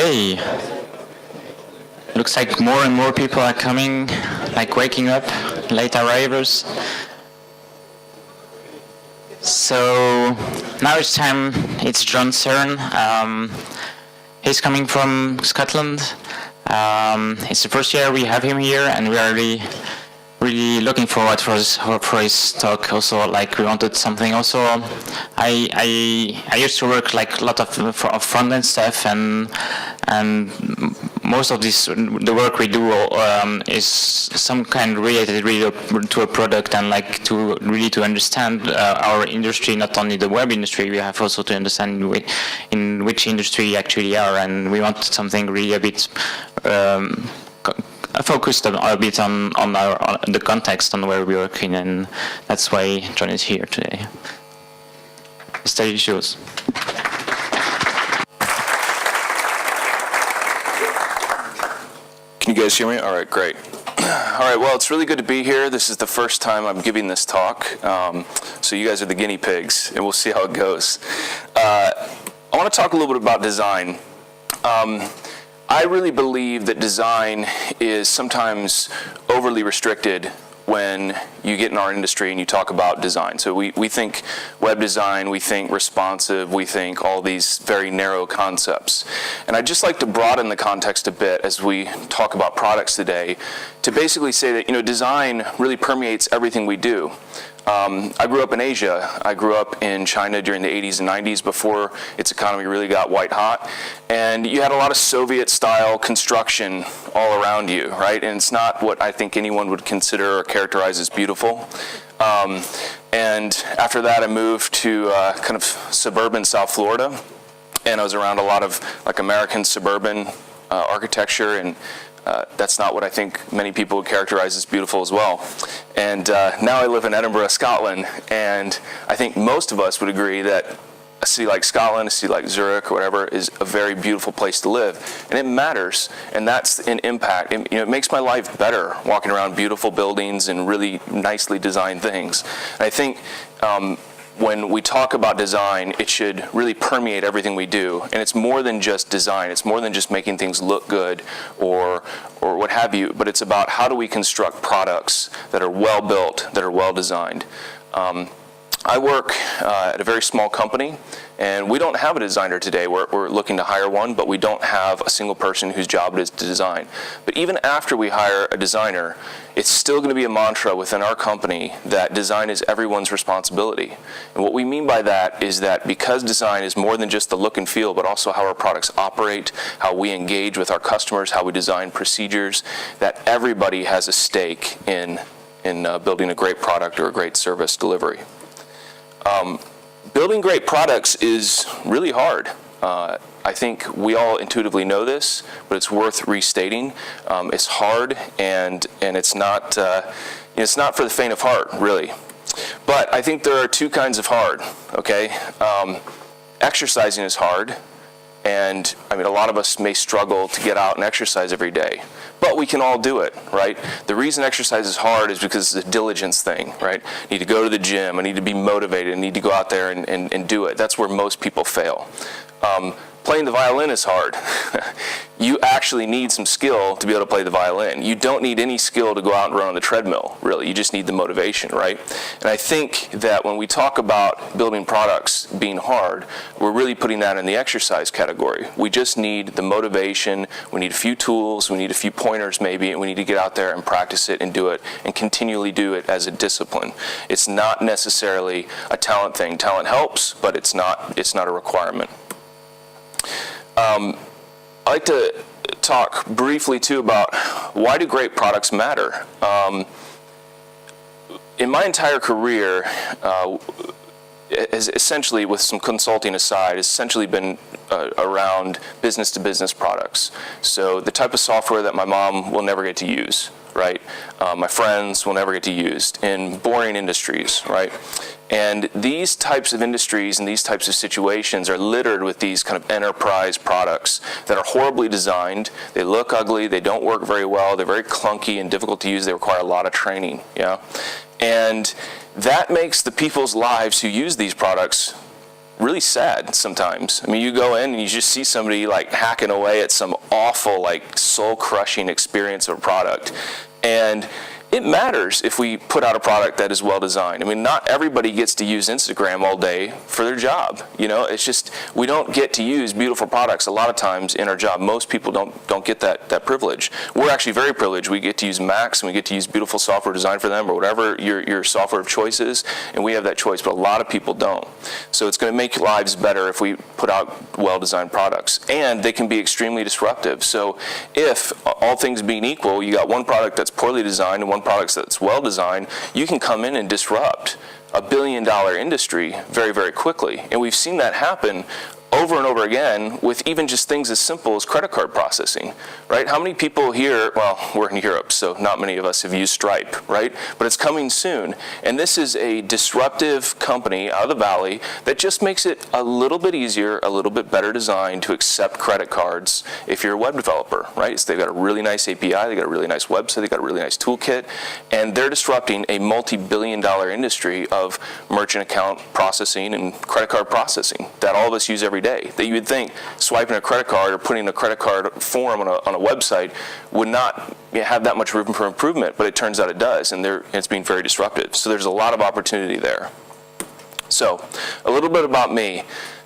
Okay. Looks like more and more people are coming, like waking up, late arrivals. So now it's time, it's John's turn. He's coming from Scotland. It's the first year we have him here, and we are really looking forward for his talk. Also, like we wanted something. Also, I used to work like a lot of front end stuff, and most of the work we do is some kind related really to a product, and like to understand our industry, not only the web industry. We have also to understand in which industry we actually are, and we want something really a bit. Focused a bit on the context on where we're working, and that's why John is here today. The stage is yours. Can you guys hear me? All right, great. All right, well, it's really good to be here. This is the first time I'm giving this talk, so you guys are the guinea pigs, and we'll see how it goes. I want to talk a little bit about design. I really believe that design is sometimes overly restricted when you get in our industry and you talk about design. So we think web design, we think responsive, we think all these very narrow concepts. And I'd just like to broaden the context a bit as we talk about products today to basically say that, design really permeates everything we do. I grew up in Asia. I grew up in China during the 80s and 90s before its economy really got white hot. And you had a lot of Soviet-style construction all around you, right? And it's not what I think anyone would consider or characterize as beautiful. And after that, I moved to kind of suburban South Florida. And I was around a lot of like American suburban architecture, and that's not what I think many people would characterize as beautiful as well. And now I live in Edinburgh, Scotland, and I think most of us would agree that a city like Scotland, a city like Zurich, or whatever, is a very beautiful place to live. And it matters, and that's an impact. It makes my life better walking around beautiful buildings and really nicely designed things. And I think when we talk about design, it should really permeate everything we do. And it's more than just design. It's more than just making things look good or what have you, but it's about how do we construct products that are well built, that are well designed. I work at a very small company, and we don't have a designer today. We're looking to hire one, but we don't have a single person whose job it is to design. But even after we hire a designer, it's still going to be a mantra within our company that design is everyone's responsibility. And what we mean by that is that because design is more than just the look and feel, but also how our products operate, how we engage with our customers, how we design procedures, that everybody has a stake in building a great product or a great service delivery. Building great products is really hard. I think we all intuitively know this, but it's worth restating. It's hard, and it's not for the faint of heart, really. But I think there are two kinds of hard. Okay, exercising is hard, and a lot of us may struggle to get out and exercise every day. But we can all do it, right? The reason exercise is hard is because it's a diligence thing, right? I need to go to the gym, I need to be motivated, I need to go out there and do it. That's where most people fail. Playing the violin is hard. You actually need some skill to be able to play the violin. You don't need any skill to go out and run on the treadmill, really. You just need the motivation, right? And I think that when we talk about building products being hard, we're really putting that in the exercise category. We just need the motivation, we need a few tools, we need a few pointers maybe, and we need to get out there and practice it and do it and continually do it as a discipline. It's not necessarily a talent thing. Talent helps, but it's not a requirement. I'd like to talk briefly, too, about why do great products matter. In my entire career, has essentially, with some consulting aside, has essentially been around business-to-business products. So the type of software that my mom will never get to use, right? My friends will never get to use in boring industries, right? And these types of industries and these types of situations are littered with these kind of enterprise products that are horribly designed. They look ugly, they don't work very well, they're very clunky and difficult to use, they require a lot of training, yeah? And that makes the people's lives who use these products really sad sometimes. I mean, you go in and you just see somebody like hacking away at some awful, like soul-crushing experience of a product. And it matters if we put out a product that is well designed. I mean, not everybody gets to use Instagram all day for their job. You know, it's just, we don't get to use beautiful products a lot of times in our job. Most people don't get that privilege. We're actually very privileged. We get to use Macs and we get to use beautiful software designed for them, or whatever your software of choice is, and we have that choice, but a lot of people don't. So it's going to make lives better if we put out well-designed products, and they can be extremely disruptive. So if, all things being equal, you got one product that's poorly designed and one product that's well designed, you can come in and disrupt a billion-dollar industry very, very quickly. And we've seen that happen over and over again with even just things as simple as credit card processing, right? How many people here, well, we're in Europe, so not many of us have used Stripe, right? But it's coming soon. And this is a disruptive company out of the valley that just makes it a little bit easier, a little bit better designed to accept credit cards if you're a web developer, right? So they've got a really nice API, they've got a really nice website, they've got a really nice toolkit, and they're disrupting a multi-billion-dollar industry of merchant account processing and credit card processing that all of us use every day. That you would think swiping a credit card or putting a credit card form on a website would not have that much room for improvement, but it turns out it does, and it's being very disruptive. So there's a lot of opportunity there. So a little bit about me.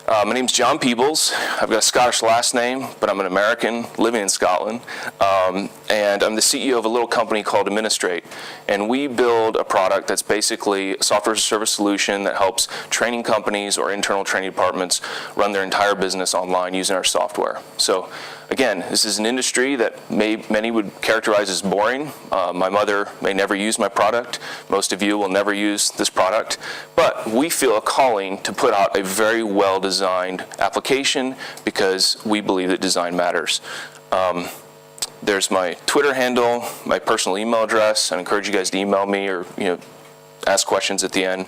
My name's John Peebles. I've got a Scottish last name, but I'm an American living in Scotland. And I'm the CEO of a little company called Administrate. And we build a product that's basically a software as a service solution that helps training companies or internal training departments run their entire business online using our software. So again, this is an industry that many would characterize as boring. My mother may never use my product. Most of you will never use this product. But we feel a calling to put out a very well-designed application because we believe that design matters. There's my Twitter handle, my personal email address. I encourage you guys to email me or ask questions at the end.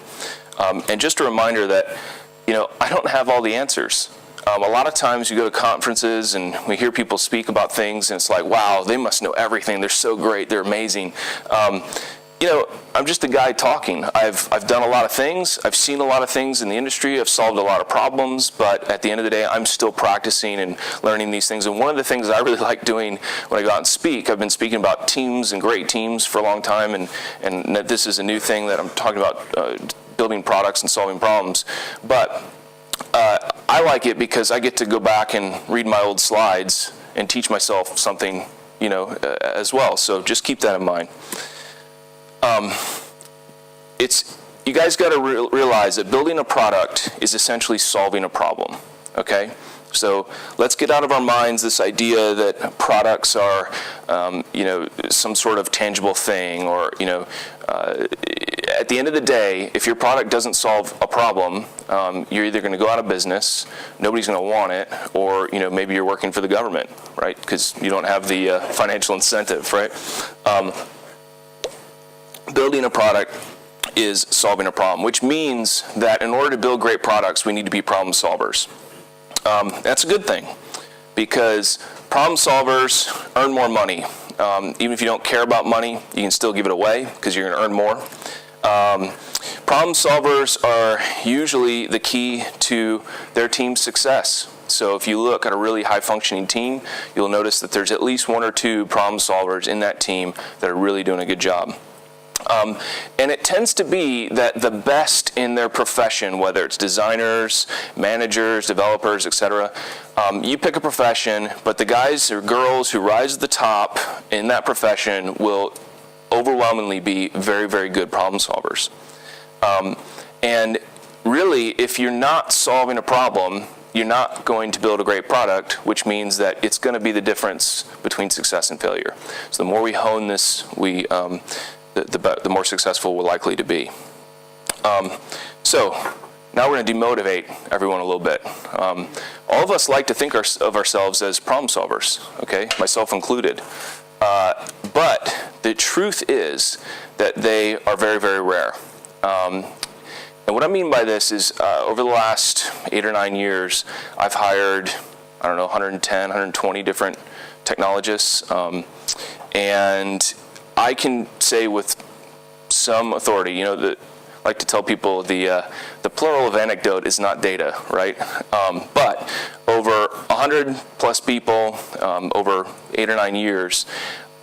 And just a reminder that I don't have all the answers. A lot of times you go to conferences and we hear people speak about things and it's like, wow, they must know everything. They're so great. They're amazing. I'm just a guy talking. I've done a lot of things. I've seen a lot of things in the industry. I've solved a lot of problems. But at the end of the day, I'm still practicing and learning these things. And one of the things that I really like doing when I go out and speak, I've been speaking about teams and great teams for a long time. And this is a new thing that I'm talking about, building products and solving problems. But I like it because I get to go back and read my old slides and teach myself something, as well. So just keep that in mind. You guys got to realize that building a product is essentially solving a problem. Okay, so let's get out of our minds this idea that products are, some sort of tangible thing, or at the end of the day, if your product doesn't solve a problem, you're either going to go out of business, nobody's going to want it, or maybe you're working for the government, right? Because you don't have the financial incentive, right? Building a product is solving a problem, which means that in order to build great products, we need to be problem solvers. That's a good thing, because problem solvers earn more money. Even if you don't care about money, you can still give it away because you're going to earn more. Problem solvers are usually the key to their team's success. So if you look at a really high-functioning team, you'll notice that there's at least one or two problem solvers in that team that are really doing a good job. And it tends to be that the best in their profession, whether it's designers, managers, developers, etc., you pick a profession, but the guys or girls who rise to the top in that profession will overwhelmingly be very, very good problem solvers. And really, if you're not solving a problem, you're not going to build a great product, which means that it's going to be the difference between success and failure. So the more we hone this, the more successful we're likely to be. So now we're going to demotivate everyone a little bit. All of us like to think of ourselves as problem solvers, okay, myself included. But the truth is that they are very, very rare. And what I mean by this is over the last 8 or 9 years, I've hired, 110, 120 different technologists. And I can say with some authority, like to tell people the plural of anecdote is not data, right? But over 100 plus people, over 8 or 9 years,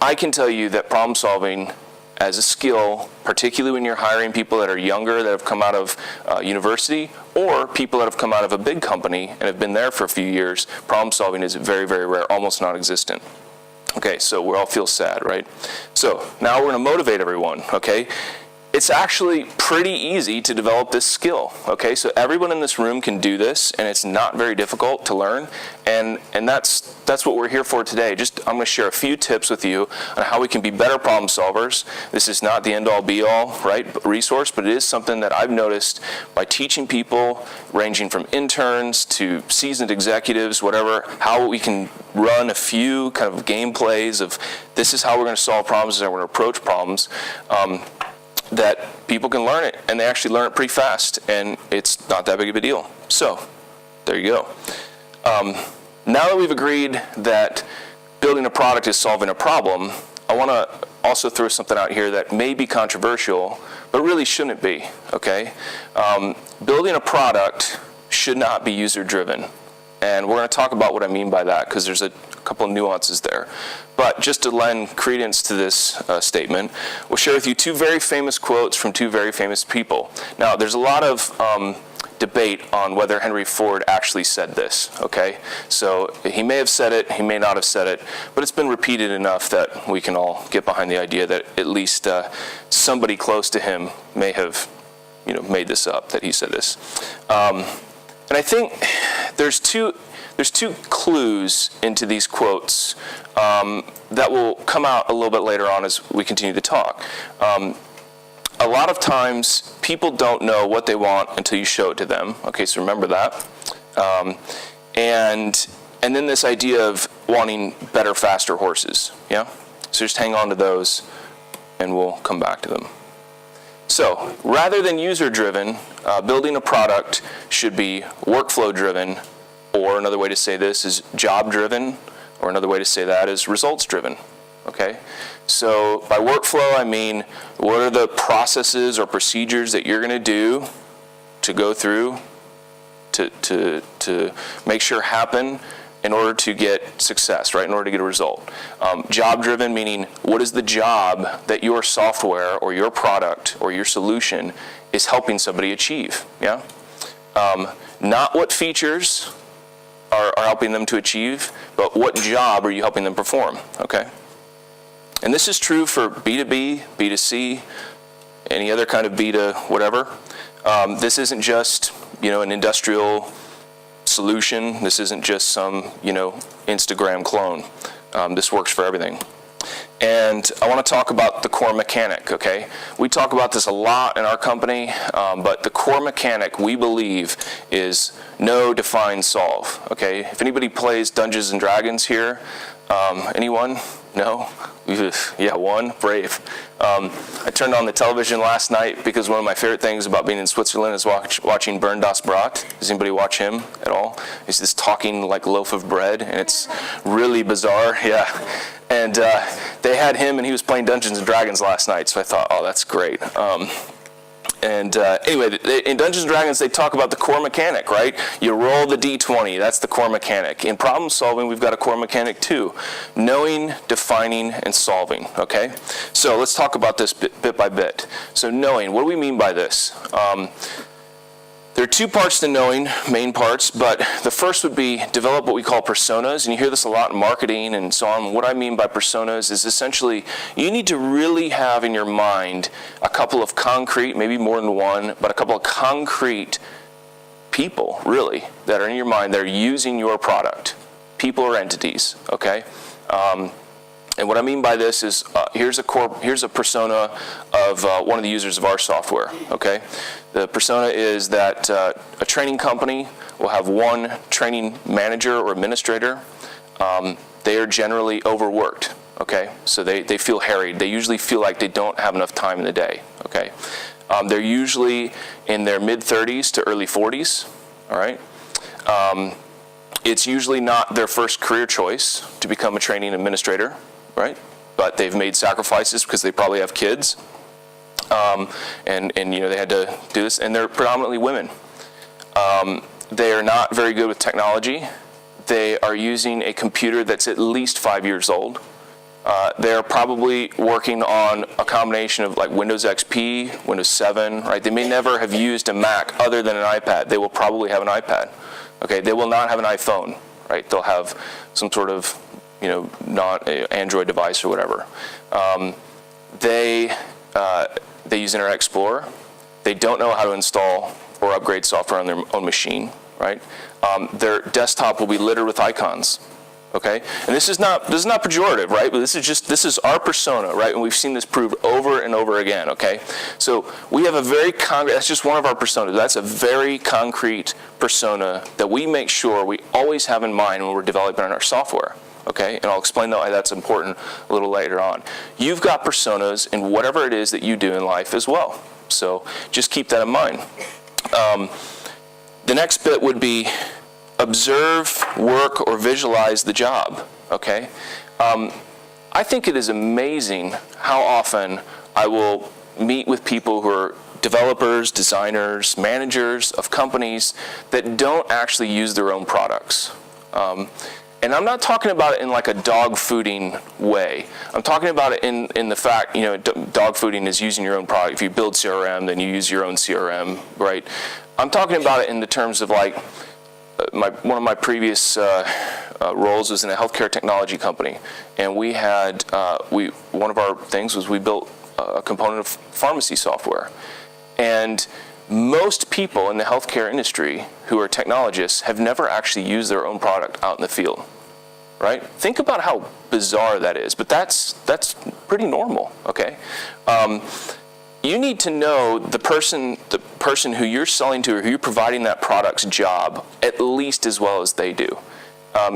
I can tell you that problem solving as a skill, particularly when you're hiring people that are younger, that have come out of university, or people that have come out of a big company and have been there for a few years, problem solving is very, very rare, almost non-existent. Okay, so we all feel sad, right? So now we're going to motivate everyone, okay? It's actually pretty easy to develop this skill, okay? So everyone in this room can do this, and it's not very difficult to learn, and that's what we're here for today. I'm going to share a few tips with you on how we can be better problem solvers. This is not the end-all, be-all, right, resource, but it is something that I've noticed by teaching people, ranging from interns to seasoned executives, whatever, how we can run a few kind of game plays of this is how we're going to solve problems, this is how we're going to approach problems, that people can learn it, and they actually learn it pretty fast, and it's not that big of a deal. So, there you go. Now that we've agreed that building a product is solving a problem, I want to also throw something out here that may be controversial, but really shouldn't be, okay? Building a product should not be user-driven, and we're going to talk about what I mean by that, because there's a couple of nuances there. But just to lend credence to this statement, we'll share with you 2 very famous quotes from 2 very famous people. Now, there's a lot of debate on whether Henry Ford actually said this, okay? So he may have said it, he may not have said it, but it's been repeated enough that we can all get behind the idea that at least somebody close to him may have, made this up, that he said this. And I think there's two clues into these quotes that will come out a little bit later on as we continue to talk. A lot of times, people don't know what they want until you show it to them. Okay, so remember that. And then this idea of wanting better, faster horses. Yeah? So just hang on to those, and we'll come back to them. So, rather than user-driven, building a product should be workflow-driven, or another way to say this is job-driven, or another way to say that is results-driven. Okay? So by workflow, I mean, what are the processes or procedures that you're going to do to go through to make sure happen in order to get success, right? In order to get a result. Job-driven, meaning what is the job that your software or your product or your solution is helping somebody achieve, yeah? Not what features are helping them to achieve, but what job are you helping them perform, okay? And this is true for B2B, B2C, any other kind of B to whatever. This isn't just, an industrial solution. This isn't just some, Instagram clone. This works for everything. And I want to talk about the core mechanic, okay? We talk about this a lot in our company, but the core mechanic, we believe, is know, define, solve, okay? If anybody plays Dungeons & Dragons here, anyone? No? Yeah, one? Brave. I turned on the television last night because one of my favorite things about being in Switzerland is watching Bernd das Brot. Does anybody watch him at all? He's this talking like loaf of bread, and it's really bizarre, yeah. And they had him, and he was playing Dungeons & Dragons last night, so I thought, oh, that's great. Anyway, in Dungeons & Dragons, they talk about the core mechanic, right? You roll the D20, that's the core mechanic. In problem solving, we've got a core mechanic too. Knowing, defining, and solving, okay? So let's talk about this bit by bit. So knowing, what do we mean by this? There are 2 parts to knowing, main parts, but the first would be develop what we call personas, and you hear this a lot in marketing and so on. What I mean by personas is essentially you need to really have in your mind a couple of concrete, maybe more than one, but a couple of concrete people, really, that are in your mind that are using your product, people or entities, okay? And what I mean by this is here's a persona of one of the users of our software, okay? The persona is that a training company will have one training manager or administrator. They are generally overworked, okay? So they feel harried. They usually feel like they don't have enough time in the day, okay? They're usually in their mid-30s to early 40s, all right? It's usually not their first career choice to become a training administrator, right? But they've made sacrifices because they probably have kids. and they had to do this, and they're predominantly women. They are not very good with technology. They are using a computer that's at least 5 years old. They're probably working on a combination of like Windows XP, Windows 7, right? They may never have used a Mac other than an iPad. They will probably have an iPad, okay? They will not have an iPhone, right? They'll have some sort of, not Android device or whatever. They use Internet Explorer. They don't know how to install or upgrade software on their own machine, right? Their desktop will be littered with icons. Okay, and this is not pejorative, right? But this is our persona, right? And we've seen this proved over and over again. Okay, so we have a very concrete. That's just one of our personas. That's a very concrete persona that we make sure we always have in mind when we're developing our software. Okay, and I'll explain why that's important a little later on. You've got personas in whatever it is that you do in life as well. So just keep that in mind. The next bit would be observe, work, or visualize the job, okay? I think it is amazing how often I will meet with people who are developers, designers, managers of companies that don't actually use their own products. And I'm not talking about it in like a dog fooding way. I'm talking about it in the fact, dog fooding is using your own product. If you build CRM, then you use your own CRM, right? I'm talking about it in the terms of like, one of my previous roles was in a healthcare technology company, and we had one of our things was we built a component of pharmacy software, and most people in the healthcare industry who are technologists have never actually used their own product out in the field, right? Think about how bizarre that is, but that's pretty normal, okay? You need to know the person who you're selling to or who you're providing that product's job at least as well as they do.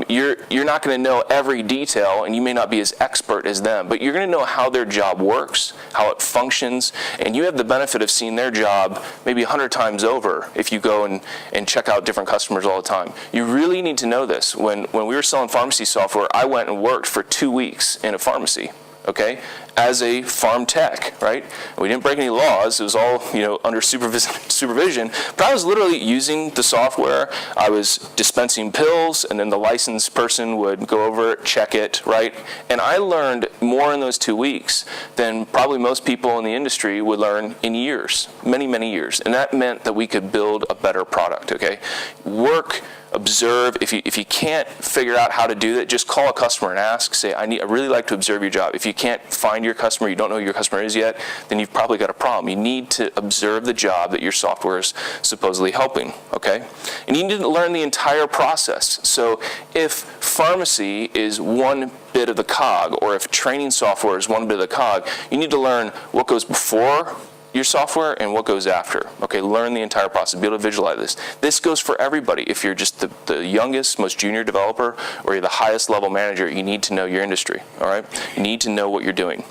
You're not going to know every detail, and you may not be as expert as them, but you're going to know how their job works, how it functions, and you have the benefit of seeing their job maybe 100 times over if you go and check out different customers all the time. You really need to know this. When we were selling pharmacy software, I went and worked for 2 weeks in a pharmacy, okay, as a farm tech, right? We didn't break any laws. It was all, under supervision. But I was literally using the software. I was dispensing pills, and then the licensed person would go over it, check it, right? And I learned more in those 2 weeks than probably most people in the industry would learn in years, many, many years. And that meant that we could build a better product, okay? Work, observe. If you can't figure out how to do that, just call a customer and ask. Say, I really like to observe your job. If you can't find your customer, you don't know who your customer is yet, then you've probably got a problem. You need to observe the job that your software is supposedly helping, okay? And you need to learn the entire process. So if pharmacy is one bit of the cog, or if training software is one bit of the cog, you need to learn what goes before your software and what goes after. Okay, learn the entire process, be able to visualize this. This goes for everybody. If you're just the youngest, most junior developer, or you're the highest level manager, you need to know your industry, all right? You need to know what you're doing.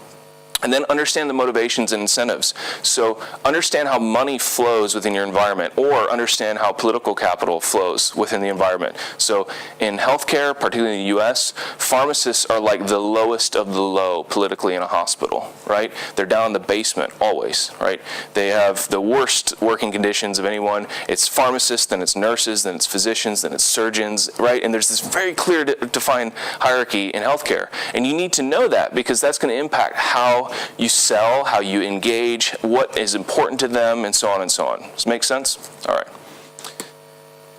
And then understand the motivations and incentives. So understand how money flows within your environment, or understand how political capital flows within the environment. So in healthcare, particularly in the US, pharmacists are like the lowest of the low politically in a hospital, right? They're down in the basement always, right? They have the worst working conditions of anyone. It's pharmacists, then it's nurses, then it's physicians, then it's surgeons, right? And there's this very clear defined hierarchy in healthcare. And you need to know that, because that's going to impact how you sell, how you engage, what is important to them, and so on and so on. Does this make sense? All right.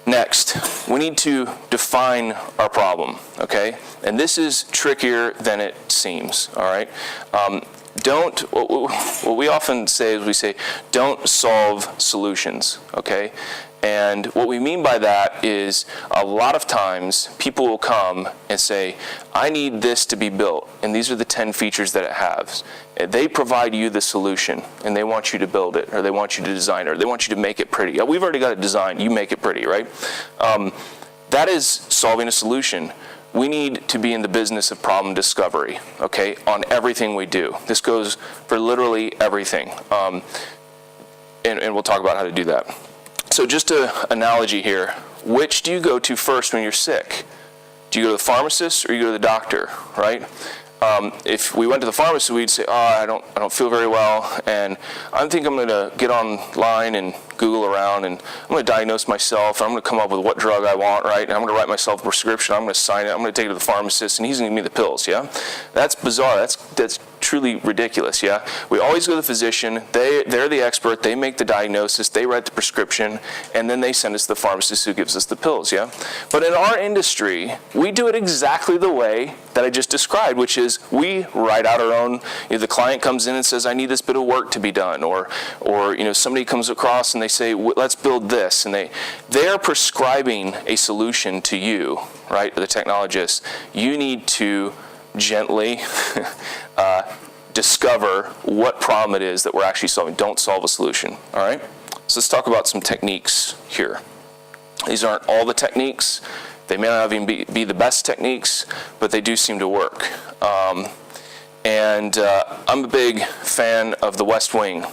Next, we need to define our problem, okay? And this is trickier than it seems, all right? What we often say is we say, don't solve solutions, okay? And what we mean by that is a lot of times people will come and say, I need this to be built, and these are the 10 features that it has. They provide you the solution, and they want you to build it, or they want you to design it, or they want you to make it pretty. We've already got it designed, you make it pretty, right? That is solving a solution. We need to be in the business of problem discovery, okay, on everything we do. This goes for literally everything, and we'll talk about how to do that. So just an analogy here. Which do you go to first when you're sick? Do you go to the pharmacist or you go to the doctor, right? if we went to the pharmacy, we'd say, I don't feel very well, and I think I'm going to get online and Google around, and I'm going to diagnose myself, and I'm going to come up with what drug I want, right? And I'm going to write myself a prescription, I'm going to sign it, I'm going to take it to the pharmacist, and he's going to give me the pills, yeah? That's bizarre. That's truly ridiculous, yeah? We always go to the physician, they're the expert, they make the diagnosis, they write the prescription, and then they send us to the pharmacist who gives us the pills, yeah? But in our industry, we do it exactly the way that I just described, which is we write out our own, the client comes in and says, I need this bit of work to be done, or somebody comes across and they say, let's build this, and they're prescribing a solution to you, right, the technologist. You need to gently discover what problem it is that we're actually solving. Don't solve a solution, all right? So let's talk about some techniques here. These aren't all the techniques. They may not even be the best techniques, but they do seem to work. And I'm a big fan of the West Wing,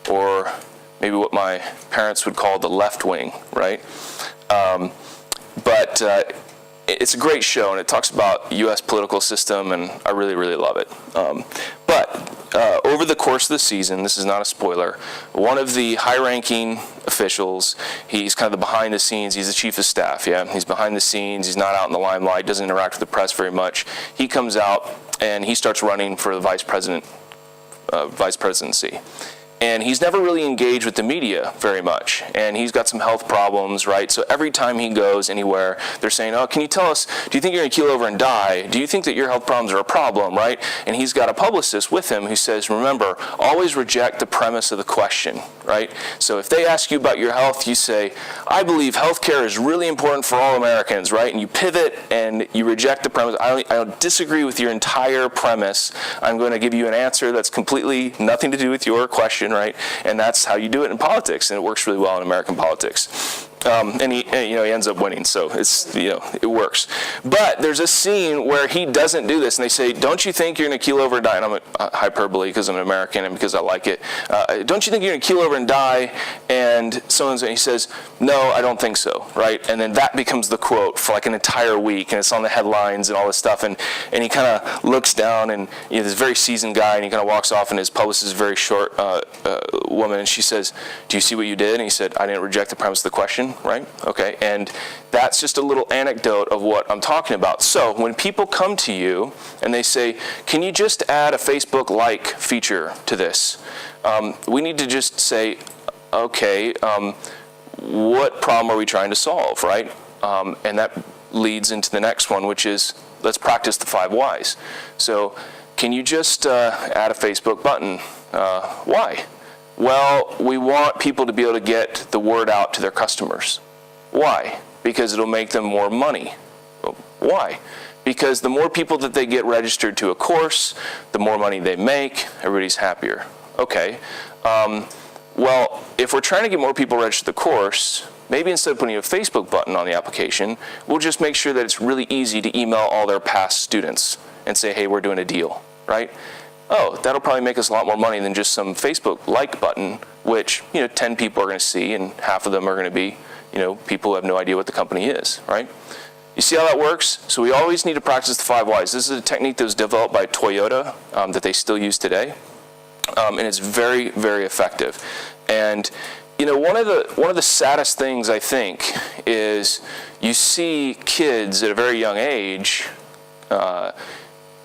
or maybe what my parents would call the left wing, right? But it's a great show, and it talks about U.S. political system, and I really, really love it. But over the course of the season, this is not a spoiler, one of the high-ranking officials, he's kind of the behind the scenes, he's the chief of staff, yeah? He's behind the scenes, he's not out in the limelight, doesn't interact with the press very much. He comes out, and he starts running for the vice presidency. And he's never really engaged with the media very much. And he's got some health problems, right? So every time he goes anywhere, they're saying, can you tell us, do you think you're going to keel over and die? Do you think that your health problems are a problem, right? And he's got a publicist with him who says, remember, always reject the premise of the question, right? So if they ask you about your health, you say, I believe healthcare is really important for all Americans, right? And you pivot and you reject the premise. I don't disagree with your entire premise. I'm going to give you an answer that's completely nothing to do with your question, right? And that's how you do it in politics, and it works really well in American politics. And he ends up winning, so it works. But there's a scene where he doesn't do this, and they say, "Don't you think you're going to keel over and die?" And I'm hyperbole because I'm an American and because I like it. Don't you think you're going to keel over and die? And he says, "No, I don't think so." Right? And then that becomes the quote for like an entire week, and it's on the headlines and all this stuff. And he kind of looks down, and this very seasoned guy, and he kind of walks off, and his publicist is a very short woman, and she says, "Do you see what you did?" And he said, "I didn't reject the premise of the question." Right? Okay. And that's just a little anecdote of what I'm talking about. So when people come to you and they say, can you just add a Facebook like feature to this? We need to just say, okay, what problem are we trying to solve, right? And that leads into the next one, which is, let's practice the 5 whys. So can you just add a Facebook button? Why? Well, we want people to be able to get the word out to their customers. Why? Because it'll make them more money. Why? Because the more people that they get registered to a course, the more money they make, everybody's happier. Okay. Well, if we're trying to get more people registered to the course, maybe instead of putting a Facebook button on the application, we'll just make sure that it's really easy to email all their past students and say, hey, we're doing a deal, right? Oh, that'll probably make us a lot more money than just some Facebook like button, which 10 people are going to see, and half of them are going to be people who have no idea what the company is, right? You see how that works? So we always need to practice the 5 whys. This is a technique that was developed by Toyota that they still use today, and it's very, very effective. And one of the saddest things I think is you see kids at a very young age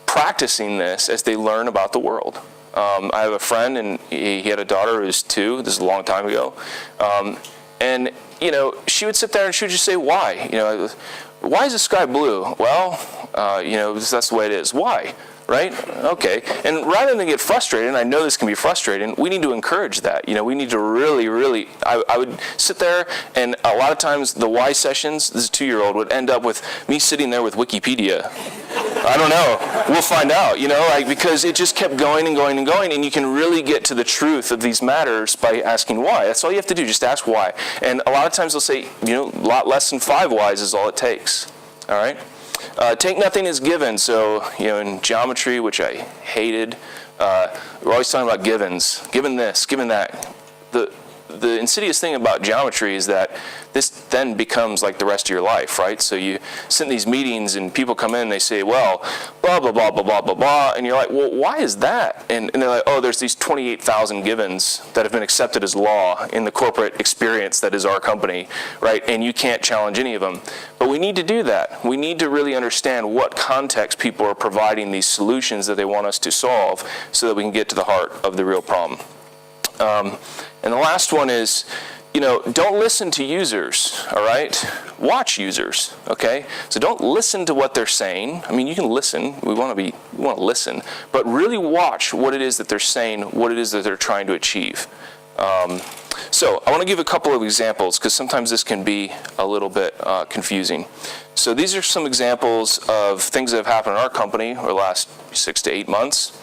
practicing this as they learn about the world. I have a friend, and he had a daughter who was 2. This is a long time ago. And she would sit there and she would just say, why? Why is the sky blue? Well, that's the way it is. Why? Right? Okay. And rather than get frustrated, and I know this can be frustrating, we need to encourage that. We need to really, really, I would sit there, and a lot of times the why sessions, this 2-year-old, would end up with me sitting there with Wikipedia. I don't know. We'll find out, because it just kept going and going and going, and you can really get to the truth of these matters by asking why. That's all you have to do, just ask why. And a lot of times they'll say, a lot less than 5 whys is all it takes. All right? Take nothing as given. So, in geometry, which I hated, we're always talking about givens. Given this, given that. the insidious thing about geometry is that this then becomes like the rest of your life, right? So you sit in these meetings and people come in and they say, well, blah, blah, blah, blah, blah, blah, blah. And you're like, well, why is that? And they're like, oh, there's these 28,000 givens that have been accepted as law in the corporate experience that is our company, right? And you can't challenge any of them. But we need to do that. We need to really understand what context people are providing these solutions that they want us to solve so that we can get to the heart of the real problem. And the last one is, don't listen to users, all right? Watch users, okay? So don't listen to what they're saying. I mean, you can listen. We want to listen, but really watch what it is that they're saying, what it is that they're trying to achieve. So I want to give a couple of examples because sometimes this can be a little bit confusing. So these are some examples of things that have happened in our company over the last 6 to 8 months.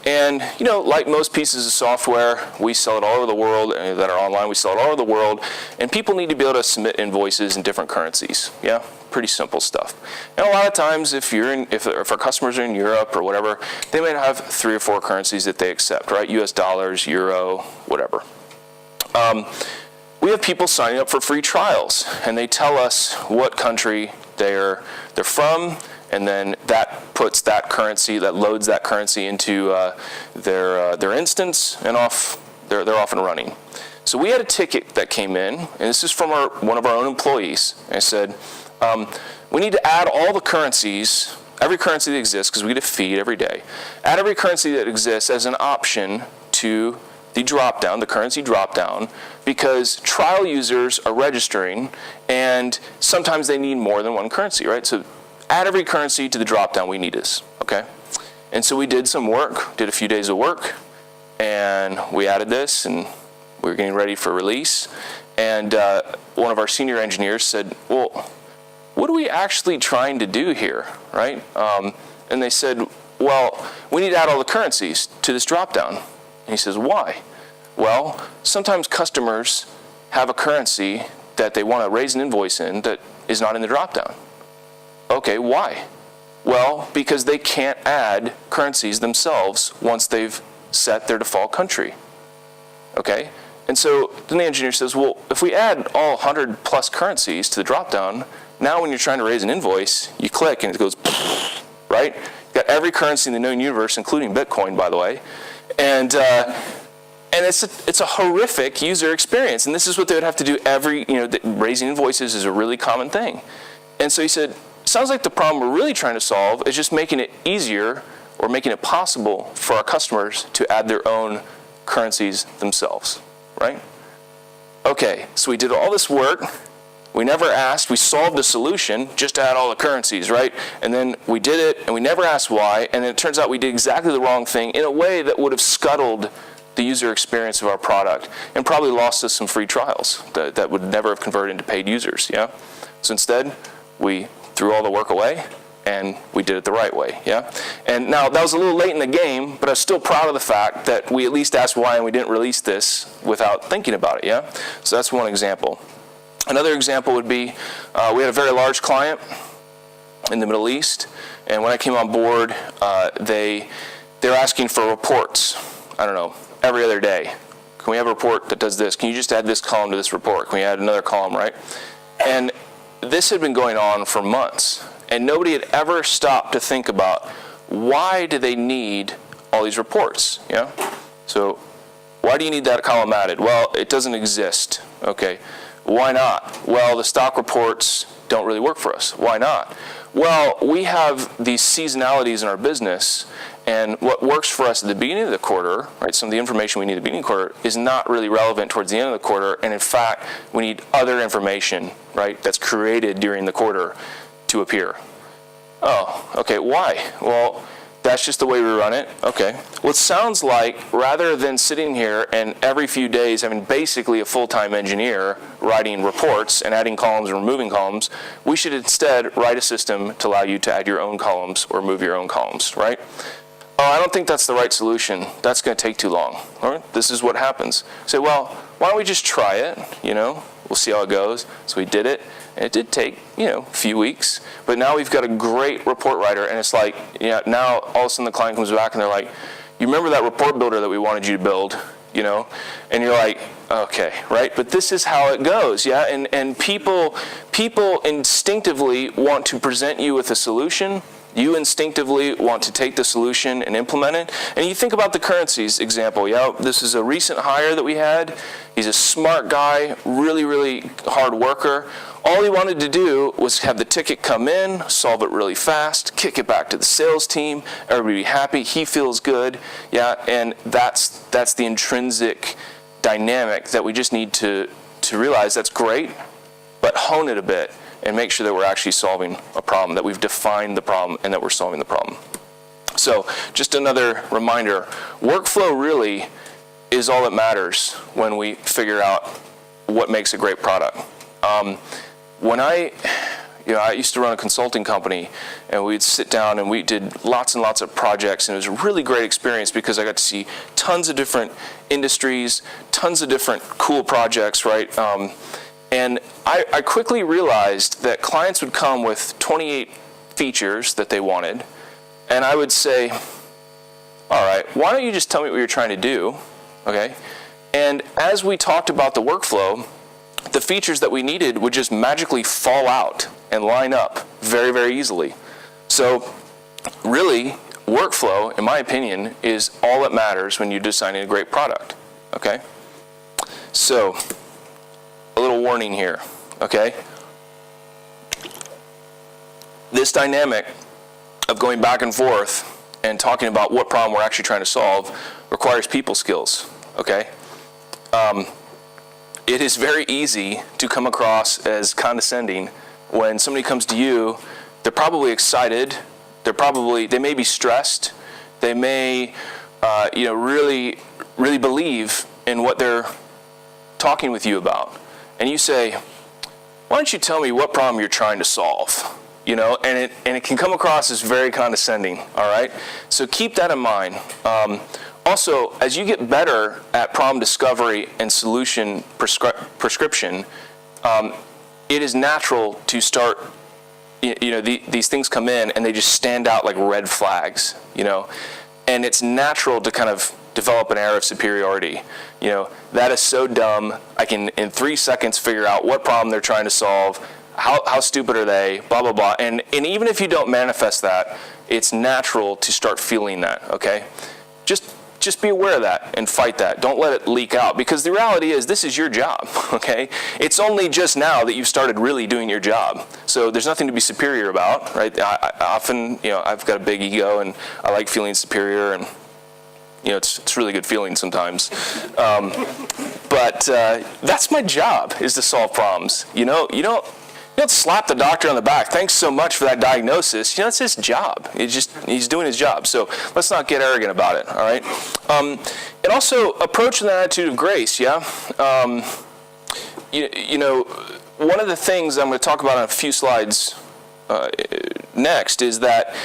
And, like most pieces of software, we sell it all over the world that are online. We sell it all over the world. And people need to be able to submit invoices in different currencies. Yeah, pretty simple stuff. And a lot of times, if our customers are in Europe or whatever, they might have 3 or 4 currencies that they accept, right? US dollars, euro, whatever. We have people signing up for free trials. And they tell us what country they're from. And then that puts that currency, that loads that currency into their instance, and they're off and running. So we had a ticket that came in, and this is from one of our own employees. And it said, we need to add all the currencies, every currency that exists, because we get a feed every day. Add every currency that exists as an option to the drop-down, the currency drop-down, because trial users are registering, and sometimes they need more than one currency, right? So add every currency to the drop-down, we need this, okay? And so we did some work, did a few days of work, and we added this, and we were getting ready for release. And one of our senior engineers said, well, what are we actually trying to do here, right? And they said, well, we need to add all the currencies to this drop-down. And he says, why? Well, sometimes customers have a currency that they want to raise an invoice in that is not in the drop-down. Okay, why? Well, because they can't add currencies themselves once they've set their default country. Okay? And so then the engineer says, well, if we add all 100 plus currencies to the dropdown, now when you're trying to raise an invoice, you click and it goes, right? You've got every currency in the known universe, including Bitcoin, by the way. And it's a horrific user experience. And this is what they would have to do raising invoices is a really common thing. And so he said, sounds like the problem we're really trying to solve is just making it easier or making it possible for our customers to add their own currencies themselves, right? Okay, so we did all this work. We never asked. We solved the solution just to add all the currencies, right? And then we did it, and we never asked why. And then it turns out we did exactly the wrong thing in a way that would have scuttled the user experience of our product and probably lost us some free trials that would never have converted into paid users, yeah? So instead, we threw all the work away, and we did it the right way, yeah? And now, that was a little late in the game, but I was still proud of the fact that we at least asked why and we didn't release this without thinking about it, yeah? So that's one example. Another example would be, we had a very large client in the Middle East, and when I came on board, they're asking for reports, I don't know, every other day. Can we have a report that does this? Can you just add this column to this report? Can we add another column, right? And this had been going on for months, and nobody had ever stopped to think about why do they need all these reports, yeah? So why do you need that column added? Well, it doesn't exist. Okay, why not? Well, the stock reports don't really work for us. Why not? Well, we have these seasonalities in our business, and what works for us at the beginning of the quarter, right, some of the information we need at the beginning of the quarter is not really relevant towards the end of the quarter, and in fact, we need other information, right, that's created during the quarter to appear. Oh, okay, why? Well, that's just the way we run it. Okay. Well, it sounds like rather than sitting here and every few days having basically a full-time engineer writing reports and adding columns and removing columns, we should instead write a system to allow you to add your own columns or remove your own columns, right? Oh, I don't think that's the right solution. That's going to take too long. All right? This is what happens. Say, well, why don't we just try it? We'll see how it goes. So we did it. And it did take, a few weeks. But now we've got a great report writer. And it's like, now all of a sudden the client comes back and they're like, you remember that report builder that we wanted you to build? And you're like, okay, right? But this is how it goes, yeah? And people instinctively want to present you with a solution. You instinctively want to take the solution and implement it. And you think about the currencies example. Yeah, this is a recent hire that we had. He's a smart guy, really, really hard worker. All he wanted to do was have the ticket come in, solve it really fast, kick it back to the sales team, everybody be happy, he feels good. Yeah, and that's the intrinsic dynamic that we just need to realize. That's great, but hone it a bit and make sure that we're actually solving a problem, that we've defined the problem and that we're solving the problem. So just another reminder, workflow really is all that matters when we figure out what makes a great product. When I used to run a consulting company, and we'd sit down and we did lots and lots of projects, and it was a really great experience because I got to see tons of different industries, tons of different cool projects, right? And I quickly realized that clients would come with 28 features that they wanted, and I would say, all right, why don't you just tell me what you're trying to do, okay? And as we talked about the workflow, the features that we needed would just magically fall out and line up very, very easily. So really, workflow, in my opinion, is all that matters when you're designing a great product, okay? So, a little warning here, okay? This dynamic of going back and forth and talking about what problem we're actually trying to solve requires people skills, okay? It is very easy to come across as condescending when somebody comes to you. They're probably excited. They may be stressed. They may, really, really believe in what they're talking with you about. And you say, why don't you tell me what problem you're trying to solve? And it can come across as very condescending, all right? So keep that in mind. Also, as you get better at problem discovery and solution prescription, it is natural to start, these things come in and they just stand out like red flags, and it's natural to kind of develop an air of superiority. That is so dumb. I can, in 3 seconds, figure out what problem they're trying to solve. How stupid are they? Blah, blah, blah. And even if you don't manifest that, it's natural to start feeling that, okay? Just be aware of that and fight that. Don't let it leak out, because the reality is this is your job, okay? It's only just now that you've started really doing your job. So there's nothing to be superior about, right? I often, I've got a big ego and I like feeling superior, and it's really good feeling sometimes. But that's my job, is to solve problems. You don't slap the doctor on the back. Thanks so much for that diagnosis. It's his job. He's doing his job. So let's not get arrogant about it, all right? And also approach with an attitude of grace, yeah? One of the things I'm going to talk about on a few slides next is that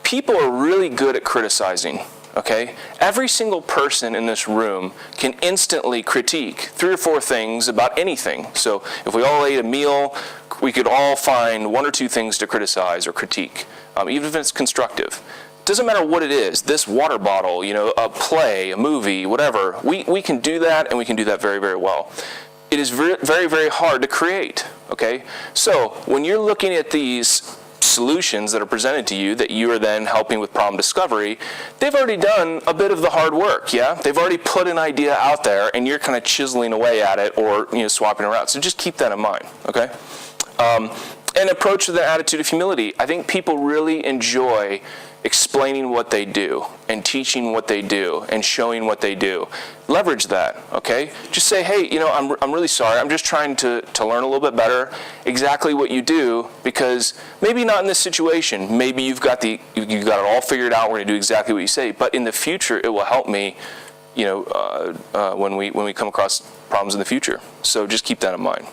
people are really good at criticizing. Okay? Every single person in this room can instantly critique 3 or 4 things about anything. So if we all ate a meal, we could all find 1 or 2 things to criticize or critique, even if it's constructive. Doesn't matter what it is, this water bottle, a play, a movie, whatever, we can do that, and we can do that very, very well. It is very, very, very hard to create, okay? So when you're looking at these solutions that are presented to you that you are then helping with problem discovery, they've already done a bit of the hard work, yeah? They've already put an idea out there, and you're kind of chiseling away at it, or swapping around. So just keep that in mind, okay? And approach with an attitude of humility. I think people really enjoy explaining what they do and teaching what they do and showing what they do. Leverage that, okay? Just say, hey, I'm really sorry. I'm just trying to learn a little bit better exactly what you do, because maybe not in this situation. Maybe you've got it all figured out. We're going to do exactly what you say. But in the future, it will help me, when we come across problems in the future. So just keep that in mind.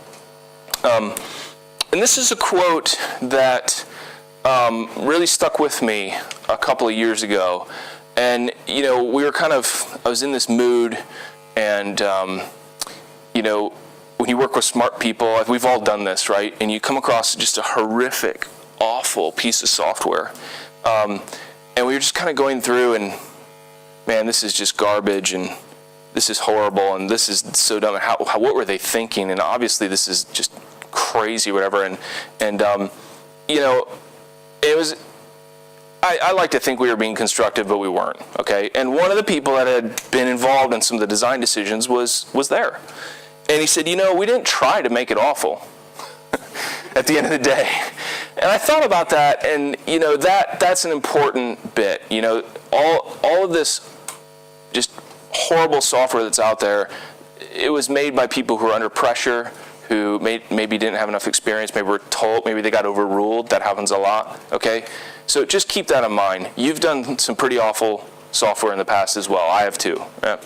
And this is a quote that really stuck with me a couple of years ago. And, I was in this mood, and, when you work with smart people, we've all done this, right? And you come across just a horrific, awful piece of software. And we were just kind of going through, and, man, this is just garbage, and this is horrible and this is so dumb. And what were they thinking? And obviously this is just crazy, whatever. And you know, it was. I like to think we were being constructive, but we weren't. Okay. And one of the people that had been involved in some of the design decisions was there, and he said, you know, we didn't try to make it awful. At the end of the day. And I thought about that, and you know, that's an important bit. You know, all of this just horrible software that's out there, it was made by people who are under pressure, who maybe didn't have enough experience, maybe were told, maybe they got overruled. That happens a lot, okay? So just keep that in mind. You've done some pretty awful software in the past as well. I have too. Yeah.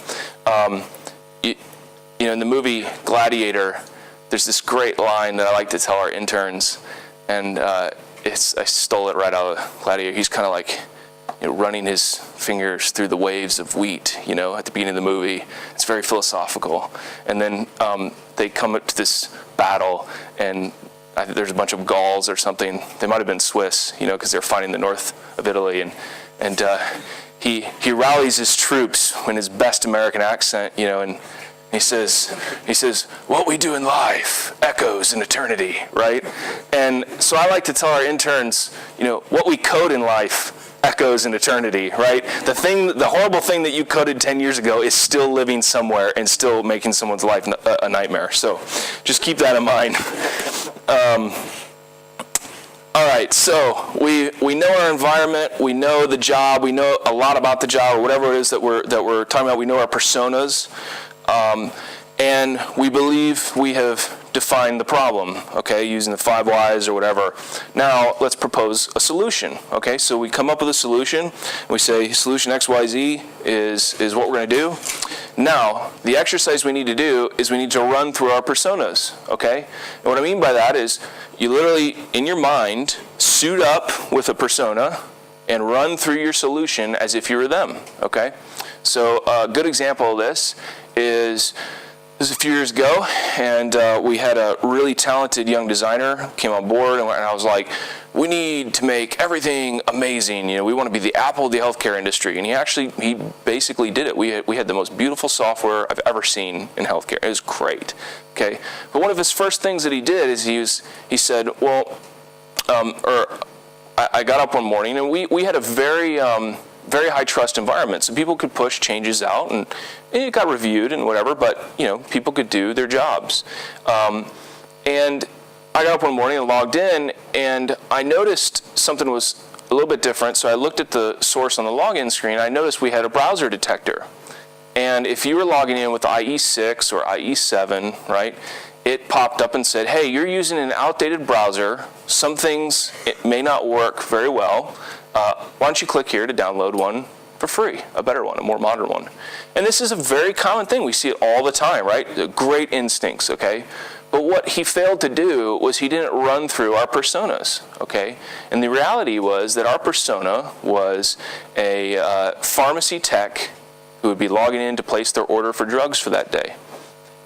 You know, in the movie Gladiator, there's this great line that I like to tell our interns, and I stole it right out of Gladiator. He's kind of like, you know, running his fingers through the waves of wheat, you know, at the beginning of the movie. It's very philosophical. And then they come up to this battle, and there's a bunch of Gauls or something. They might have been Swiss, you know, because they're fighting the north of Italy. And he rallies his troops in his best American accent, you know, and he says, what we do in life echoes in eternity, right? And so I like to tell our interns, you know, what we code in life echoes in eternity, right? The horrible thing that you coded 10 years ago is still living somewhere and still making someone's life a nightmare. So just keep that in mind. All right, so we know our environment, we know the job, we know a lot about the job, or whatever it is that we're talking about. We know our personas. And we believe we have defined the problem, okay, using the 5 whys or whatever. Now, let's propose a solution, okay? So we come up with a solution. We say solution XYZ is what we're going to do. Now, the exercise we need to do is we need to run through our personas, okay? And what I mean by that is you literally, in your mind, suit up with a persona and run through your solution as if you were them, okay? So a good example of this is a few years ago, and we had a really talented young designer came on board, and I was like, we need to make everything amazing. You know, we want to be the Apple of the healthcare industry. And he basically did it. We had the most beautiful software I've ever seen in healthcare. It was great. Okay, but one of his first things that he did is he said, well, I got up one morning, and we had a very high trust environment, so people could push changes out, and it got reviewed and whatever, but you know, people could do their jobs. And I got up one morning and logged in, and I noticed something was a little bit different. So I looked at the source on the login screen, and I noticed we had a browser detector. And if you were logging in with IE6 or IE7, right, it popped up and said, hey, you're using an outdated browser. Some things, it may not work very well. Why don't you click here to download one for free, a better one, a more modern one. And this is a very common thing. We see it all the time, right? Great instincts, okay? But what he failed to do was he didn't run through our personas, okay? And the reality was that our persona was a pharmacy tech who would be logging in to place their order for drugs for that day.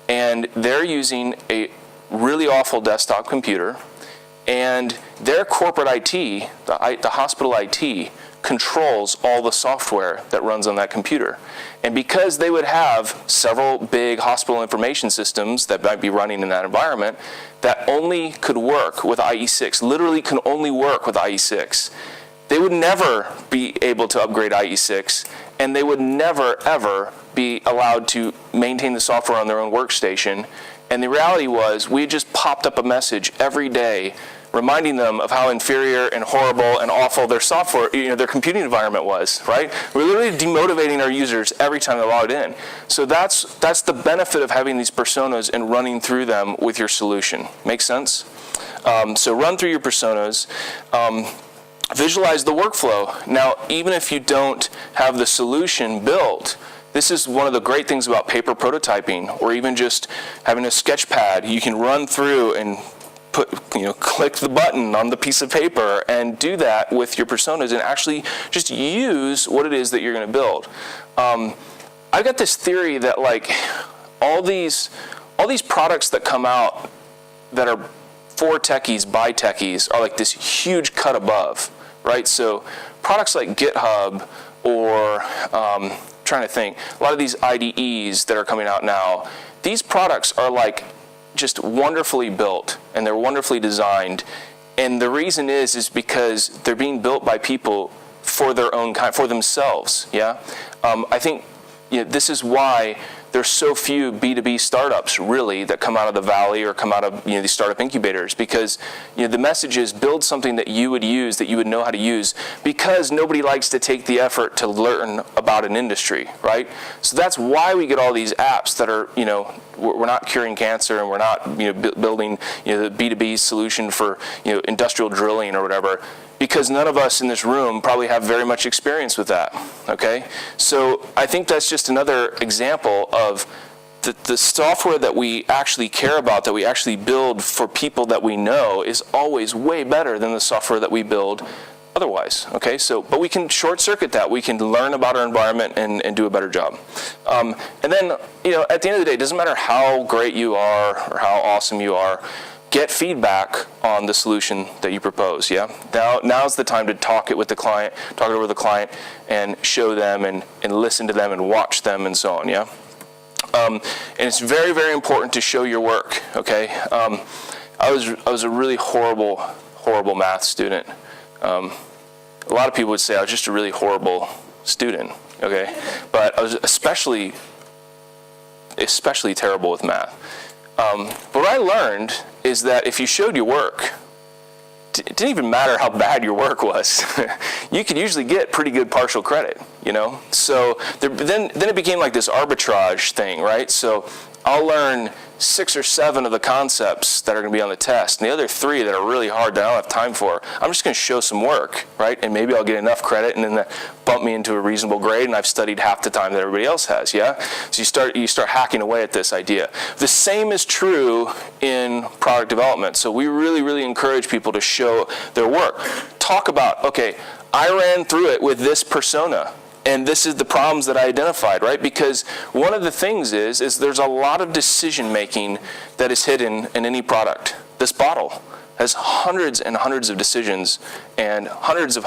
And they're using a really awful desktop computer, and their corporate IT, the hospital IT, controls all the software that runs on that computer. And because they would have several big hospital information systems that might be running in that environment that only could work with IE6, literally can only work with IE6, they would never be able to upgrade IE6, and they would never, ever be allowed to maintain the software on their own workstation. And the reality was, we just popped up a message every day reminding them of how inferior and horrible and awful their software, their computing environment was, right? We're literally demotivating our users every time they logged in. So that's the benefit of having these personas and running through them with your solution. Make sense? So run through your personas. Visualize the workflow. Now, even if you don't have the solution built, this is one of the great things about paper prototyping, or even just having a sketch pad. You can run through and click the button on the piece of paper and do that with your personas and actually just use what it is that you're going to build. I've got this theory that like all these products that come out that are for techies by techies are like this huge cut above, right? So products like GitHub or trying to think. A lot of these IDEs that are coming out now, these products are like just wonderfully built, and they're wonderfully designed. And the reason is because they're being built by people for their own kind, for themselves. Yeah, I think this is why there's so few B2B startups really that come out of the Valley or come out of these startup incubators, because the message is build something that you would use, that you would know how to use, because nobody likes to take the effort to learn about an industry, right? So that's why we get all these apps that are, we're not curing cancer, and we're not building the B2B solution for industrial drilling or whatever, because none of us in this room probably have very much experience with that, okay? So I think that's just another example of the software that we actually care about, that we actually build for people that we know, is always way better than the software that we build otherwise, okay? So, but we can short circuit that. We can learn about our environment and do a better job. And then, at the end of the day, it doesn't matter how great you are or how awesome you are, get feedback on the solution that you propose, yeah? Now's the time to talk it with the client, talk it over with the client, and show them and listen to them and watch them and so on, yeah? And it's very, very important to show your work, okay? I was a really horrible math student. A lot of people would say I was just a really horrible student, okay? But I was especially terrible with math. But what I learned is that if you showed your work, it didn't even matter how bad your work was. You could usually get pretty good partial credit, So then it became like this arbitrage thing, right? So I'll learn 6 or 7 of the concepts that are going to be on the test, and the other 3 that are really hard that I don't have time for, I'm just going to show some work, right? And maybe I'll get enough credit, and then that bump me into a reasonable grade, and I've studied half the time that everybody else has, yeah? So you start hacking away at this idea. The same is true in product development. So we really, really encourage people to show their work. Talk about, okay, I ran through it with this persona, and this is the problems that I identified, right? Because one of the things is there's a lot of decision making that is hidden in any product. This bottle has hundreds and hundreds of decisions and hundreds of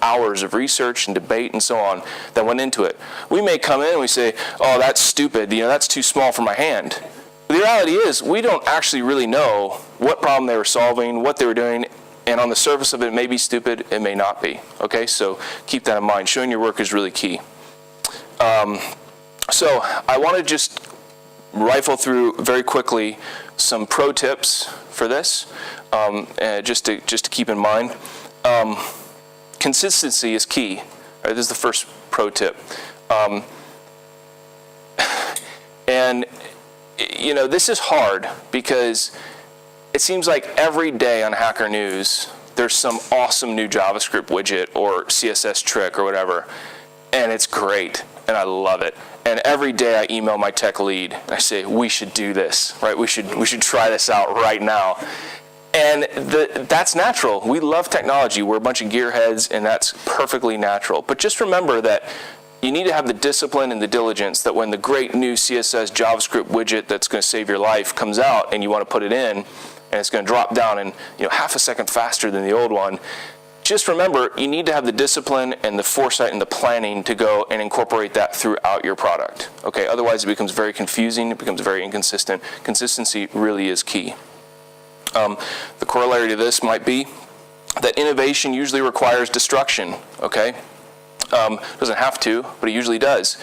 hours of research and debate and so on that went into it. We may come in and we say, oh, that's stupid, that's too small for my hand. But the reality is we don't actually really know what problem they were solving, what they were doing. And on the surface of it, it may be stupid, it may not be, okay? So keep that in mind. Showing your work is really key. So I want to just rifle through very quickly some pro tips for this, just to keep in mind. Consistency is key. Right, this is the first pro tip. And, this is hard because it seems like every day on Hacker News, there's some awesome new JavaScript widget or CSS trick or whatever, and it's great, and I love it. And every day I email my tech lead, and I say, we should do this, right? We should try this out right now. And that's natural. We love technology. We're a bunch of gearheads, and that's perfectly natural. But just remember that you need to have the discipline and the diligence that when the great new CSS JavaScript widget that's going to save your life comes out and you want to put it in, and it's going to drop down in half a second faster than the old one, just remember you need to have the discipline and the foresight and the planning to go and incorporate that throughout your product. Okay, otherwise it becomes very confusing, it becomes very inconsistent. Consistency really is key. The corollary to this might be that innovation usually requires destruction, okay? Doesn't have to, but it usually does.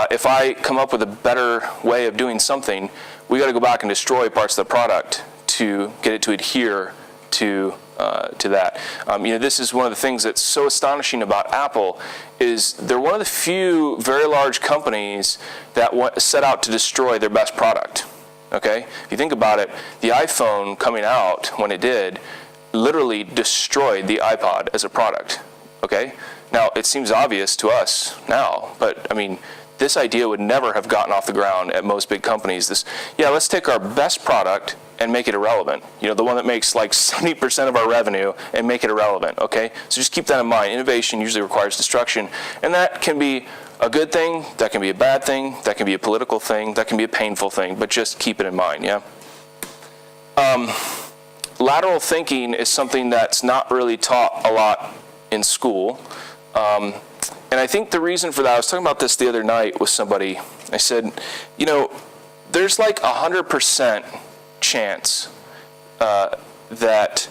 If I come up with a better way of doing something, we got to go back and destroy parts of the product to get it to adhere to that. This is one of the things that's so astonishing about Apple is they're one of the few very large companies that set out to destroy their best product. Okay, if you think about it, the iPhone coming out when it did literally destroyed the iPod as a product. Okay, now it seems obvious to us now, but this idea would never have gotten off the ground at most big companies. Let's take our best product and make it irrelevant. The one that makes like 70% of our revenue and make it irrelevant, okay? So just keep that in mind. Innovation usually requires destruction. And that can be a good thing, that can be a bad thing, that can be a political thing, that can be a painful thing, but just keep it in mind, yeah? Lateral thinking is something that's not really taught a lot in school. I think the reason for that, I was talking about this the other night with somebody. I said, there's like 100% chance that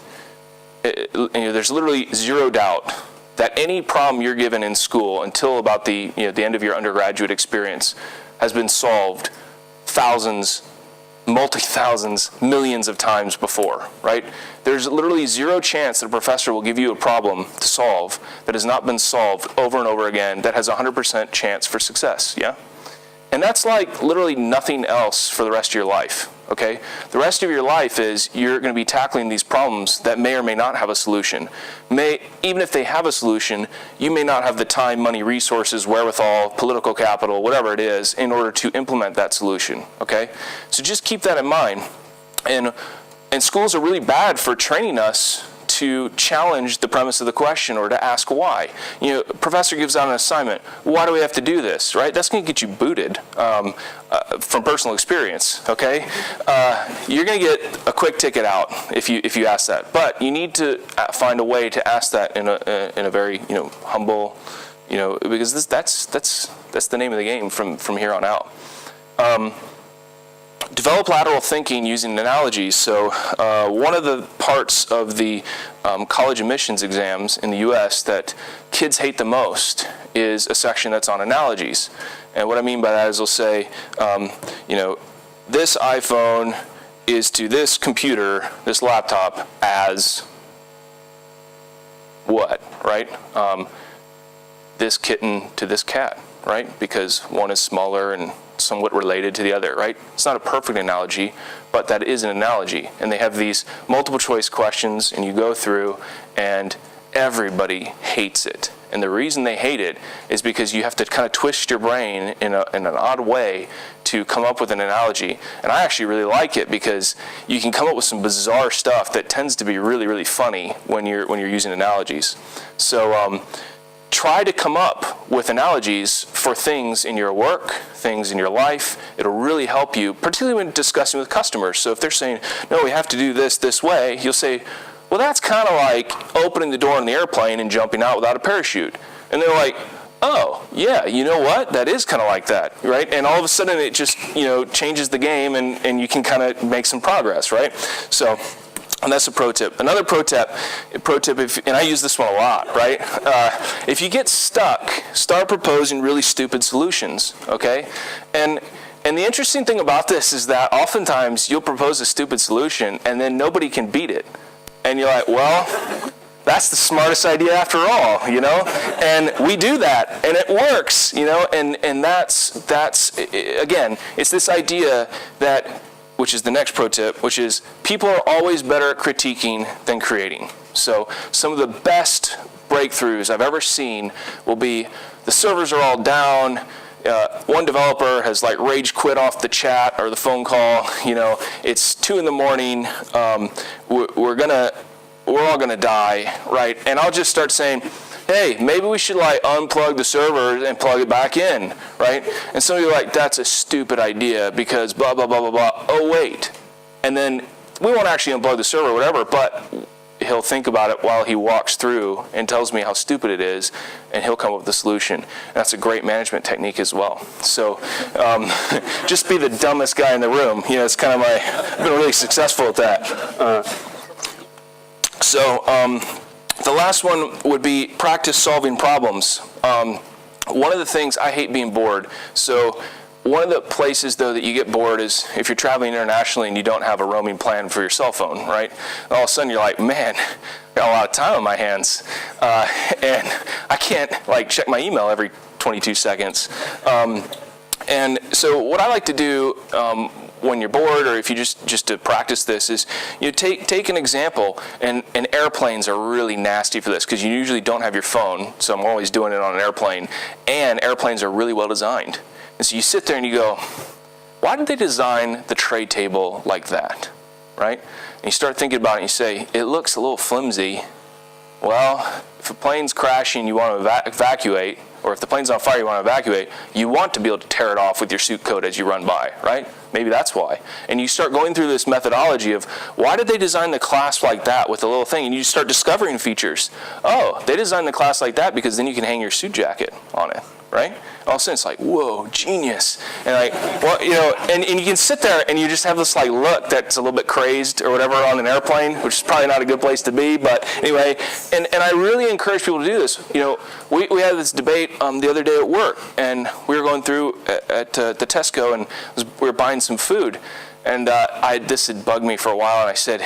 there's literally zero doubt that any problem you're given in school until about the end of your undergraduate experience has been solved thousands, multi-thousands, millions of times before, right? There's literally zero chance that a professor will give you a problem to solve that has not been solved over and over again that has 100% chance for success, yeah? And that's like literally nothing else for the rest of your life, okay? The rest of your life is you're going to be tackling these problems that may or may not have a solution. Even if they have a solution, you may not have the time, money, resources, wherewithal, political capital, whatever it is, in order to implement that solution, okay? So just keep that in mind. And schools are really bad for training us to challenge the premise of the question or to ask why. Professor gives out an assignment. Why do we have to do this, right? That's going to get you booted from personal experience, okay? You're going to get a quick ticket out if you ask that. But you need to find a way to ask that in a very humble, because that's the name of the game from here on out. Develop lateral thinking using analogies. So one of the parts of the college admissions exams in the U.S. that kids hate the most is a section that's on analogies. And what I mean by that is they'll say, this iPhone is to this computer, this laptop, as what, right? This kitten to this cat, right? Because one is smaller and somewhat related to the other, right? It's not a perfect analogy, but that is an analogy. And they have these multiple choice questions, and you go through, and everybody hates it. And the reason they hate it is because you have to kind of twist your brain in an odd way to come up with an analogy. And I actually really like it because you can come up with some bizarre stuff that tends to be really, really funny when you're using analogies. So try to come up with analogies for things in your work, things in your life. It'll really help you, particularly when discussing with customers. So if they're saying, no, we have to do this way, you'll say, well, that's kind of like opening the door in the airplane and jumping out without a parachute. And they're like, oh, yeah, you know what? That is kind of like that, right? And all of a sudden it just, changes the game and you can kind of make some progress, right? So, and that's a pro tip. Another pro tip, and I use this one a lot, right? If you get stuck, start proposing really stupid solutions, okay? And the interesting thing about this is that oftentimes you'll propose a stupid solution and then nobody can beat it. And you're like, well, that's the smartest idea after all, And we do that, and it works, And that's again, it's this idea that, which is the next pro tip, which is people are always better at critiquing than creating. So some of the best breakthroughs I've ever seen will be the servers are all down. One developer has rage quit off the chat or the phone call. It's 2 a.m. We're all gonna die, right? And I'll just start saying, hey, maybe we should unplug the server and plug it back in, right? And some of you are like, that's a stupid idea because blah, blah, blah, blah, blah. Oh, wait. And then we won't actually unplug the server or whatever, but he'll think about it while he walks through and tells me how stupid it is, and he'll come up with a solution. And that's a great management technique as well. So just be the dumbest guy in the room. It's kind of I've been really successful at that. The last one would be practice solving problems. One of the things, I hate being bored. So one of the places, though, that you get bored is if you're traveling internationally and you don't have a roaming plan for your cell phone, right? And all of a sudden you're like, man, I got a lot of time on my hands. And I can't check my email every 22 seconds. And so what I like to do when you're bored, or if you just to practice this, is you take an example, and airplanes are really nasty for this because you usually don't have your phone, so I'm always doing it on an airplane, and airplanes are really well designed. And so you sit there and you go, why did they design the tray table like that, right? And you start thinking about it and you say, it looks a little flimsy. Well, if a plane's crashing, you want to evacuate, or if the plane's on fire, you want to evacuate, you want to be able to tear it off with your suit coat as you run by, right? Maybe that's why. And you start going through this methodology of, why did they design the clasp like that with a little thing? And you start discovering features. Oh, they designed the clasp like that because then you can hang your suit jacket on it, right? All of a sudden it's like, whoa, genius. And like, well, you know, and you can sit there and you just have this like look that's a little bit crazed or whatever on an airplane, which is probably not a good place to be, but anyway, and I really encourage people to do this. You know, we had this debate the other day at work, and we were going through at the Tesco, and we were buying some food, and this had bugged me for a while, and I said,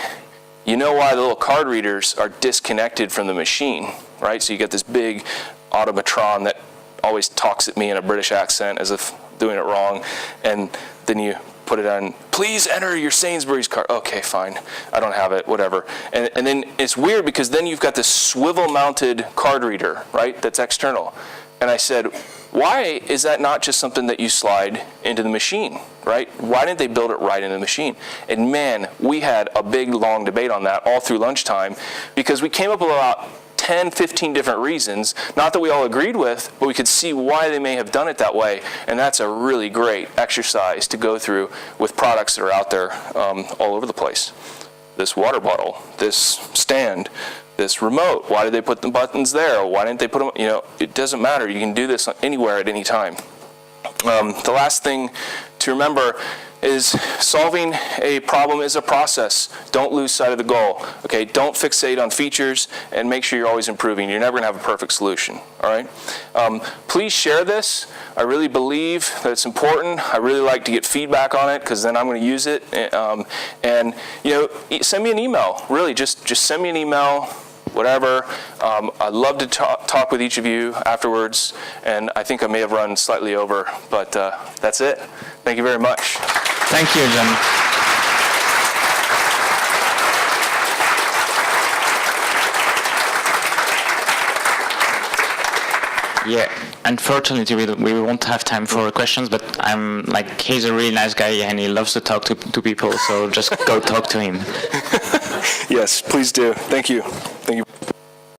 you know why the little card readers are disconnected from the machine, right? So you get this big automatron that always talks at me in a British accent as if doing it wrong, and then you put it on, please enter your Sainsbury's card. Okay, fine, I don't have it, whatever. And then it's weird because then you've got this swivel-mounted card reader, right, that's external. And I said, why is that not just something that you slide into the machine, right? Why didn't they build it right into the machine? And man, we had a big, long debate on that all through lunchtime because we came up with about 10, 15 different reasons, not that we all agreed with, but we could see why they may have done it that way, and that's a really great exercise to go through with products that are out there all over the place. This water bottle, this stand, this remote, why did they put the buttons there? Why didn't they put them, you know, it doesn't matter. You can do this anywhere at any time. The last thing to remember is solving a problem is a process. Don't lose sight of the goal. Okay, don't fixate on features and make sure you're always improving. You're never gonna have a perfect solution, all right? Please share this. I really believe that it's important. I really like to get feedback on it because then I'm gonna use it. And you know, send me an email. Really, just send me an email, whatever. I'd love to talk with each of you afterwards, and I think I may have run slightly over, but that's it. Thank you very much. Thank you, John. Yeah, unfortunately we won't have time for questions, but he's a really nice guy and he loves to talk to people, so just go talk to him. Yes, please do. Thank you. Thank you.